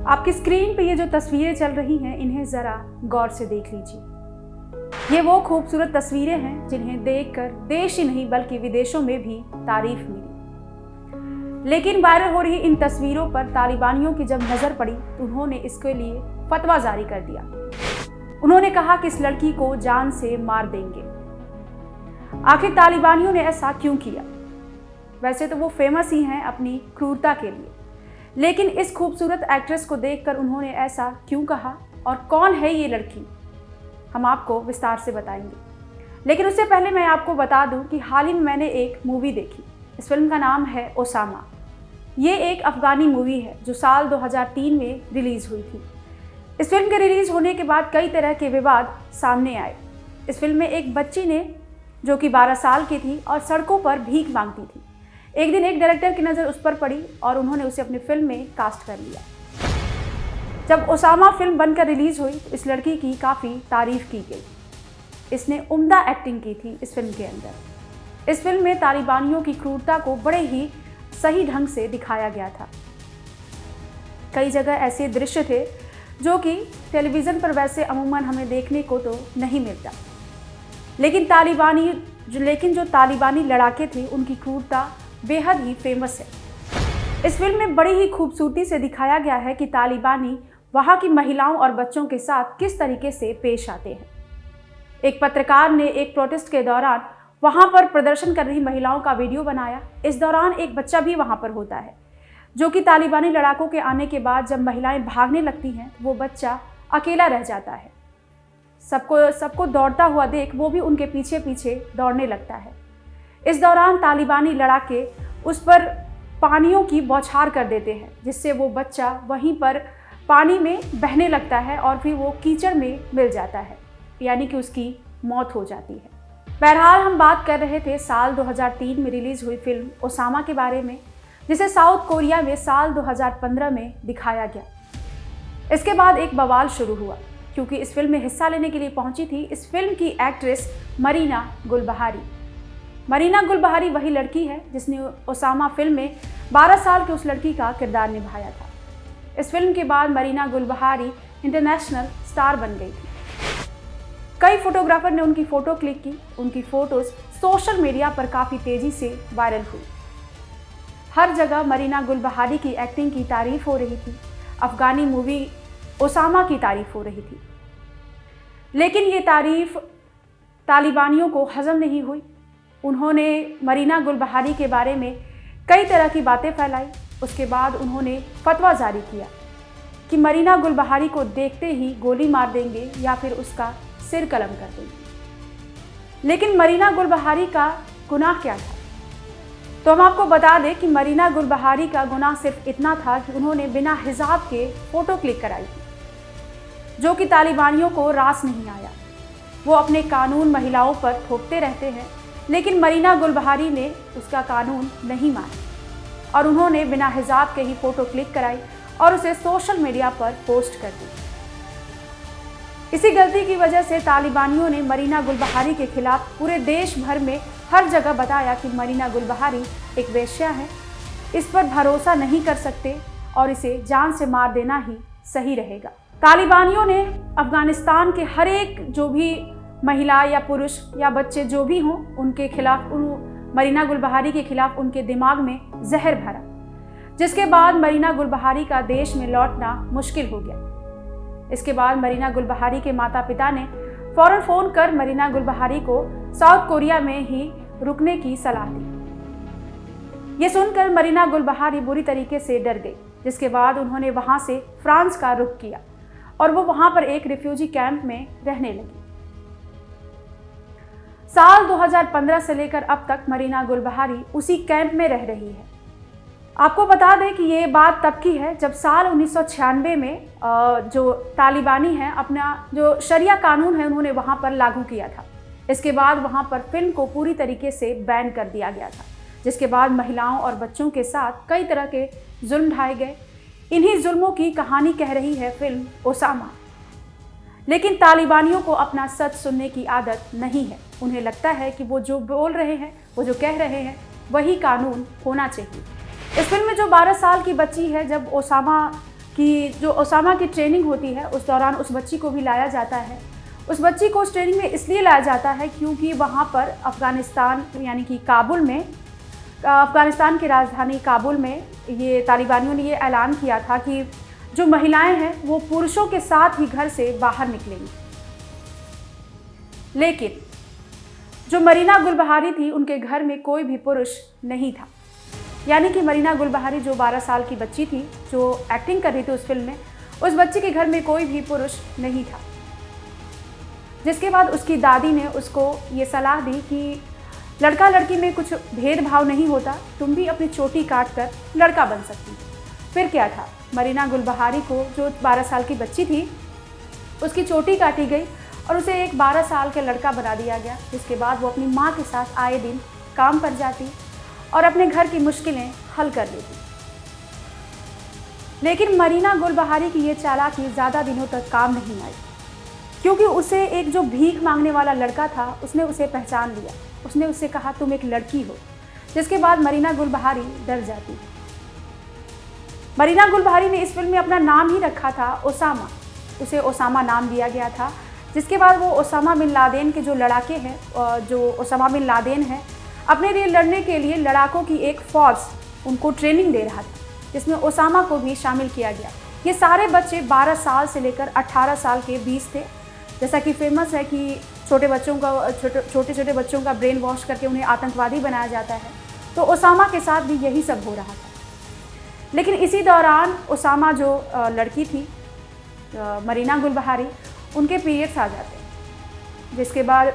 आपकी स्क्रीन पे ये जो तस्वीरें चल रही हैं, इन्हें ज़रा गौर से देख लीजिए। ये वो खूबसूरत तस्वीरें हैं जिन्हें देखकर देश ही नहीं बल्कि विदेशों में भी तारीफ मिली। लेकिन वायरल हो रही इन तस्वीरों पर तालिबानियों की जब नज़र पड़ी तो उन्होंने इसके लिए फतवा जारी कर दिया। उन्होंने कहा कि इस लड़की को जान से मार देंगे। आखिर तालिबानियों ने ऐसा क्यों किया? वैसे तो वो फेमस ही हैं अपनी क्रूरता के लिए, लेकिन इस खूबसूरत एक्ट्रेस को देखकर उन्होंने ऐसा क्यों कहा और कौन है ये लड़की, हम आपको विस्तार से बताएंगे। लेकिन उससे पहले मैं आपको बता दूं कि हाल ही में मैंने एक मूवी देखी। इस फिल्म का नाम है ओसामा। ये एक अफगानी मूवी है जो साल 2003 में रिलीज़ हुई थी। इस फिल्म के रिलीज़ होने के बाद कई तरह के विवाद सामने आए। इस फिल्म में एक बच्ची ने, जो कि 12 साल की थी और सड़कों पर भीख मांगती थी, एक दिन एक डायरेक्टर की नज़र उस पर पड़ी और उन्होंने उसे अपनी फिल्म में कास्ट कर लिया। जब ओसामा फिल्म बनकर रिलीज़ हुई तो इस लड़की की काफ़ी तारीफ़ की गई। इसने उम्दा एक्टिंग की थी इस फिल्म के अंदर। इस फिल्म में तालिबानियों की क्रूरता को बड़े ही सही ढंग से दिखाया गया था। कई जगह ऐसे दृश्य थे जो कि टेलीविज़न पर वैसे अमूमन हमें देखने को तो नहीं मिलता, लेकिन जो तालिबानी लड़ाके थे उनकी क्रूरता बेहद ही फेमस है। इस फिल्म में बड़ी ही खूबसूरती से दिखाया गया है कि तालिबानी वहाँ की महिलाओं और बच्चों के साथ किस तरीके से पेश आते हैं। एक पत्रकार ने एक प्रोटेस्ट के दौरान वहाँ पर प्रदर्शन कर रही महिलाओं का वीडियो बनाया। इस दौरान एक बच्चा भी वहाँ पर होता है, जो कि तालिबानी लड़ाकों के आने के बाद जब महिलाएं भागने लगती हैं तो वो बच्चा अकेला रह जाता है। सबको दौड़ता हुआ देख वो भी उनके पीछे पीछे दौड़ने लगता है। इस दौरान तालिबानी लड़ाके उस पर पानियों की बौछार कर देते हैं, जिससे वो बच्चा वहीं पर पानी में बहने लगता है और फिर वो कीचड़ में मिल जाता है, यानी कि उसकी मौत हो जाती है। बहरहाल हम बात कर रहे थे साल 2003 में रिलीज़ हुई फिल्म ओसामा के बारे में, जिसे साउथ कोरिया में साल 2015 में दिखाया गया। इसके बाद एक बवाल शुरू हुआ, क्योंकि इस फिल्म में हिस्सा लेने के लिए पहुंची थी इस फिल्म की एक्ट्रेस मरीना गुलबहारी। मरीना गुलबहारी वही लड़की है जिसने ओसामा फिल्म में 12 साल की उस लड़की का किरदार निभाया था। इस फिल्म के बाद मरीना गुलबहारी इंटरनेशनल स्टार बन गई थी। कई फोटोग्राफर ने उनकी फ़ोटो क्लिक की। उनकी फ़ोटोज़ सोशल मीडिया पर काफ़ी तेज़ी से वायरल हुई। हर जगह मरीना गुलबहारी की एक्टिंग की तारीफ़ हो रही थी। अफ़गानी मूवी ओसामा की तारीफ़ हो रही थी, लेकिन ये तारीफ़ तालिबानियों को हज़म नहीं हुई। उन्होंने मरीना गुलबहारी के बारे में कई तरह की बातें फैलाई। उसके बाद उन्होंने फतवा जारी किया कि मरीना गुलबहारी को देखते ही गोली मार देंगे या फिर उसका सिर कलम कर देंगे। लेकिन मरीना गुलबहारी का गुनाह क्या था? तो हम आपको बता दें कि मरीना गुलबहारी का गुनाह सिर्फ इतना था कि उन्होंने बिना हिजाब के फ़ोटो क्लिक कराई थी, जो कि तालिबानियों को रास नहीं आया। वो अपने कानून महिलाओं पर थोपते रहते हैं, लेकिन मरीना गुलबहारी ने उसका कानून नहीं माना और उन्होंने बिना हिजाब के ही फ़ोटो क्लिक कराई और उसे सोशल मीडिया पर पोस्ट कर दी। इसी गलती की वजह से तालिबानियों ने मरीना गुलबहारी के खिलाफ पूरे देश भर में हर जगह बताया कि मरीना गुलबहारी एक वेश्या है, इस पर भरोसा नहीं कर सकते और इसे जान से मार देना ही सही रहेगा। तालिबानियों ने अफ़गानिस्तान के हर एक जो भी महिला या पुरुष या बच्चे जो भी हों, उनके खिलाफ मरीना गुलबहारी के खिलाफ उनके दिमाग में जहर भरा, जिसके बाद मरीना गुलबहारी का देश में लौटना मुश्किल हो गया। इसके बाद मरीना गुलबहारी के माता पिता ने फ़ौरन फ़ोन कर मरीना गुलबहारी को साउथ कोरिया में ही रुकने की सलाह दी। ये सुनकर मरीना गुलबहारी बुरी तरीके से डर गई, जिसके बाद उन्होंने वहाँ से फ्रांस का रुख किया और वो वहाँ पर एक रिफ्यूजी कैंप में रहने लगी। साल 2015 से लेकर अब तक मरीना गुलबहारी उसी कैंप में रह रही है। आपको बता दें कि ये बात तब की है जब साल 1996 में जो तालिबानी हैं अपना जो शरिया कानून है उन्होंने वहाँ पर लागू किया था। इसके बाद वहाँ पर फिल्म को पूरी तरीके से बैन कर दिया गया था, जिसके बाद महिलाओं और बच्चों के साथ कई तरह के जुल्म ढाए गए। इन्हीं जुल्मों की कहानी कह रही है फिल्म ओसामा। लेकिन तालिबानियों को अपना सच सुनने की आदत नहीं है। उन्हें लगता है कि वो जो बोल रहे हैं, वो जो कह रहे हैं, वही कानून होना चाहिए। इस फिल्म में जो 12 साल की बच्ची है, जब ओसामा कि जो ओसामा की ट्रेनिंग होती है उस दौरान उस बच्ची को भी लाया जाता है। उस बच्ची को उस ट्रेनिंग में इसलिए लाया जाता है क्योंकि वहाँ पर अफ़गानिस्तान यानी कि काबुल में, अफ़गानिस्तान की राजधानी काबुल में ये तालिबानियों ने ये ऐलान किया था कि जो महिलाएं हैं वो पुरुषों के साथ ही घर से बाहर निकलेंगी। लेकिन जो मरीना गुलबहारी थी उनके घर में कोई भी पुरुष नहीं था। यानी कि मरीना गुलबहारी जो 12 साल की बच्ची थी जो एक्टिंग कर रही थी उस फिल्म में, उस बच्ची के घर में कोई भी पुरुष नहीं था। जिसके बाद उसकी दादी ने उसको ये सलाह दी कि लड़का लड़की में कुछ भेदभाव नहीं होता, तुम भी अपनी चोटी काट कर लड़का बन सकती। फिर क्या था, मरीना गुलबहारी को जो 12 साल की बच्ची थी उसकी चोटी काटी गई और उसे एक 12 साल का लड़का बना दिया गया। जिसके बाद वो अपनी माँ के साथ आए दिन काम पर जाती और अपने घर की मुश्किलें हल कर लेती। लेकिन मरीना गुलबहारी की ये चालाकी ज़्यादा दिनों तक काम नहीं आई, क्योंकि उसे एक जो भीख मांगने वाला लड़का था उसने उसे पहचान लिया। उसने उससे कहा तुम एक लड़की हो। जिसके बाद मरीना गुलबहारी डर जाती। मरीना गुलबहारी ने इस फिल्म में अपना नाम ही रखा था ओसामा, उसे ओसामा नाम दिया गया था। जिसके बाद वो ओसामा बिन लादेन के जो लड़ाके हैं, जो ओसामा बिन लादेन है, अपने लिए लड़ने के लिए लड़ाकों की एक फ़ौज उनको ट्रेनिंग दे रहा था, जिसमें ओसामा को भी शामिल किया गया। ये सारे बच्चे 12 साल से लेकर 18 साल के बीच थे। जैसा कि फेमस है कि छोटे छोटे बच्चों का ब्रेन वॉश करके उन्हें आतंकवादी बनाया जाता है, तो ओसामा के साथ भी यही सब हो रहा था। लेकिन इसी दौरान ओसामा जो लड़की थी मरीना गुलबहारी, उनके पीरियड्स आ जाते हैं। जिसके बाद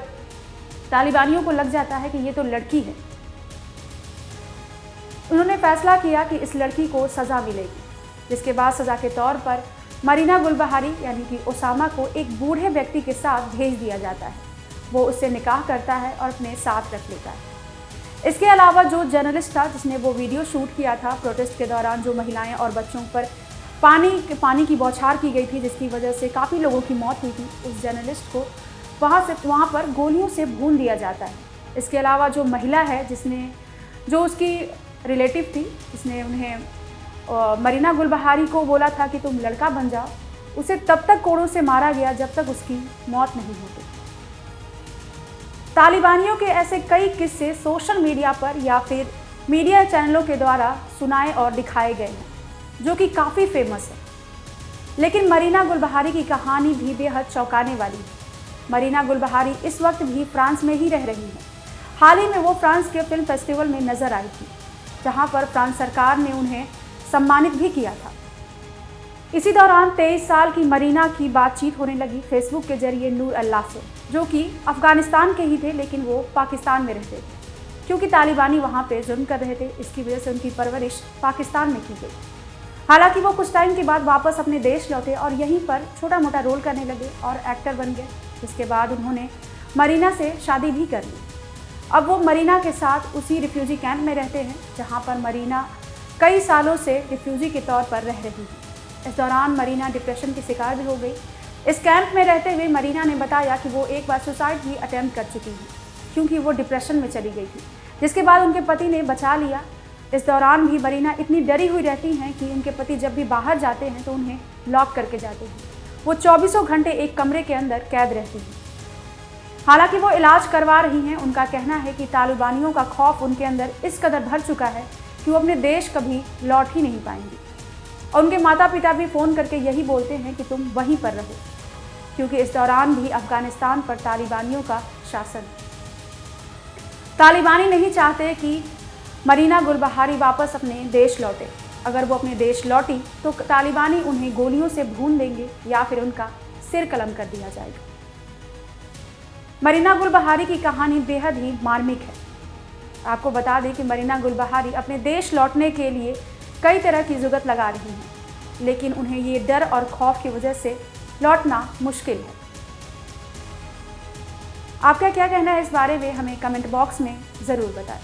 तालिबानियों को लग जाता है कि ये तो लड़की है। उन्होंने फैसला किया कि इस लड़की को सज़ा मिलेगी। जिसके बाद सज़ा के तौर पर मरीना गुलबहारी यानी कि ओसामा को एक बूढ़े व्यक्ति के साथ भेज दिया जाता है। वो उससे निकाह करता है और अपने साथ रख लेता है। इसके अलावा जो जर्नलिस्ट था जिसने वो वीडियो शूट किया था प्रोटेस्ट के दौरान, जो महिलाएं और बच्चों पर पानी की बौछार की गई थी जिसकी वजह से काफ़ी लोगों की मौत हुई थी, उस जर्नलिस्ट को वहाँ पर गोलियों से भून दिया जाता है। इसके अलावा जो महिला है जो उसकी रिलेटिव थी, जिसने उन्हें मरीना गुलबहारी को बोला था कि तुम लड़का बन जाओ, उसे तब तक कोड़ों से मारा गया जब तक उसकी मौत नहीं होती। तालिबानियों के ऐसे कई किस्से सोशल मीडिया पर या फिर मीडिया चैनलों के द्वारा सुनाए और दिखाए गए हैं, जो कि काफ़ी फेमस है। लेकिन मरीना गुलबहारी की कहानी भी बेहद चौंकाने वाली है। मरीना गुलबहारी इस वक्त भी फ्रांस में ही रह रही हैं। हाल ही में वो फ्रांस के फिल्म फेस्टिवल में नजर आई थी, जहां पर फ्रांस सरकार ने उन्हें सम्मानित भी किया था। इसी दौरान 23 साल की मरीना की बातचीत होने लगी फेसबुक के जरिए नूर अल्लाह से, जो कि अफ़गानिस्तान के ही थे लेकिन वो पाकिस्तान में रहते थे। क्योंकि तालिबानी वहाँ पे जुल्म कर रहे थे, इसकी वजह से उनकी परवरिश पाकिस्तान में की गई। हालांकि वो कुछ टाइम के बाद वापस अपने देश लौटे और यहीं पर छोटा मोटा रोल करने लगे और एक्टर बन गए। जिसके बाद उन्होंने मरीना से शादी भी कर ली। अब वो मरीना के साथ उसी रिफ्यूजी कैंप में रहते हैं, जहाँ पर मरीना कई सालों से रिफ्यूजी के तौर पर रह रही है। इस दौरान मरीना डिप्रेशन की शिकार भी हो गई। इस कैंप में रहते हुए मरीना ने बताया कि वो एक बार सुसाइड भी अटेम्प्ट कर चुकी है, क्योंकि वो डिप्रेशन में चली गई थी, जिसके बाद उनके पति ने बचा लिया। इस दौरान भी मरीना इतनी डरी हुई रहती हैं कि उनके पति जब भी बाहर जाते हैं तो उन्हें लॉक करके जाते हैं। वो 24 घंटे एक कमरे के अंदर कैद रहती हैं। हालांकि वो इलाज करवा रही हैं। उनका कहना है कि तालिबानियों का खौफ उनके अंदर इस कदर भर चुका है कि वो अपने देश कभी लौट ही नहीं पाएंगी। और उनके माता पिता भी फ़ोन करके यही बोलते हैं कि तुम वहीं पर रहो, क्योंकि इस दौरान भी अफ़गानिस्तान पर तालिबानियों का शासन है। तालिबानी नहीं चाहते कि मरीना गुलबहारी वापस अपने देश लौटे। अगर वो अपने देश लौटी तो तालिबानी उन्हें गोलियों से भून देंगे या फिर उनका सिर कलम कर दिया जाएगा। मरीना गुलबहारी की कहानी बेहद ही मार्मिक है। आपको बता दें कि मरीना गुलबहारी अपने देश लौटने के लिए कई तरह की जुगत लगा रही हैं, लेकिन उन्हें ये डर और खौफ की वजह से लौटना मुश्किल है। आपका क्या कहना है इस बारे में हमें कमेंट बॉक्स में ज़रूर बताएं।